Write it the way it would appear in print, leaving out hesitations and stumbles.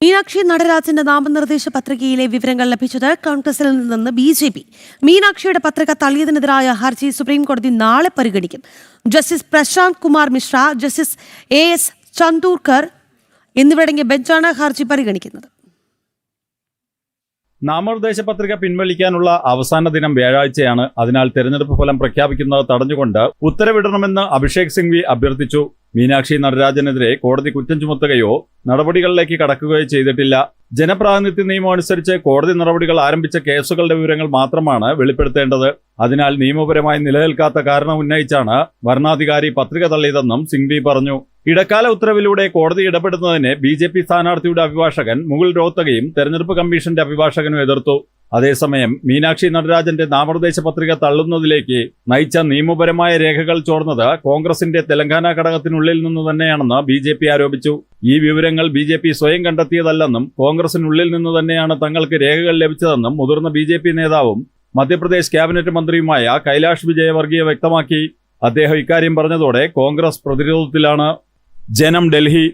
മീനാക്ഷി നടരാജന്റെ നാമനിർദ്ദേശ പത്രികയിലെ വിവരങ്ങൾ ലഭിച്ചത് കോൺഗ്രസിൽ നിന്ന് BJP. മീനാക്ഷിയുടെ പത്രിക തള്ളിയതിനെതിരായ ഹർജി സുപ്രീംകോടതി നാളെ പരിഗണിക്കും. Justice Prashant Kumar Mishra, justice AS Chandurkar എന്നിവരടങ്ങിയ ബെഞ്ചാണ് ഹർജി പരിഗണിക്കുന്നത്. നാമനിർദ്ദേശ പത്രിക പിൻവലിക്കാനുള്ള അവസാന ദിനം വ്യാഴാഴ്ചയാണ്. അതിനാൽ തെരഞ്ഞെടുപ്പ് ഫലം പ്രഖ്യാപിക്കുന്നത് തടഞ്ഞുകൊണ്ട് ഉത്തരവിടണമെന്ന് അഭിഷേക് സിംഗ്വി അഭ്യർത്ഥിച്ചു. മീനാക്ഷി നടരാജനെതിരെ കോടതി കുറ്റം ചുമത്തുകയോ നടപടികളിലേക്ക് കടക്കുകയോ ചെയ്തിട്ടില്ല. ജനപ്രാതിനിധ്യ നിയമം അനുസരിച്ച് കോടതി നടപടികൾ ആരംഭിച്ച കേസുകളുടെ വിവരങ്ങൾ മാത്രമാണ് വെളിപ്പെടുത്തേണ്ടത്. അതിനാൽ നിയമപരമായി നിലനിൽക്കാത്ത കാരണം ഉന്നയിച്ചാണ് വരണാധികാരി പത്രിക തള്ളിയതെന്നും സിംഗ്വി പറഞ്ഞു. ഇടക്കാല ഉത്തരവിലൂടെ കോടതി ഇടപെടുന്നതിനെ BJP സ്ഥാനാർത്ഥിയുടെ അഭിഭാഷകൻ മുകുൾ രോഹ്തഗിയും തെരഞ്ഞെടുപ്പ് കമ്മീഷന്റെ അഭിഭാഷകനും എതിർത്തു. അതേസമയം മീനാക്ഷി നടരാജന്റെ നാമനിർദ്ദേശ പത്രിക തള്ളുന്നതിലേക്ക് നയിച്ച നിയമപരമായ രേഖകൾ ചോർന്നത് കോൺഗ്രസിന്റെ തെലങ്കാന ഘടകത്തിനുള്ളിൽ നിന്ന് തന്നെയാണെന്ന് BJP ആരോപിച്ചു. ഈ വിവരങ്ങൾ BJP സ്വയം കണ്ടെത്തിയതല്ലെന്നും കോൺഗ്രസിനുള്ളിൽ നിന്ന് തന്നെയാണ് തങ്ങൾക്ക് രേഖകൾ ലഭിച്ചതെന്നും മുതിർന്ന BJP നേതാവും മധ്യപ്രദേശ് ക്യാബിനറ്റ് മന്ത്രിയുമായ കൈലാഷ് വിജയവർഗിയ വ്യക്തമാക്കി. അദ്ദേഹം ഇക്കാര്യം പറഞ്ഞതോടെ കോൺഗ്രസ് പ്രതിരോധത്തിലാണ്. ജനം, ഡൽഹി.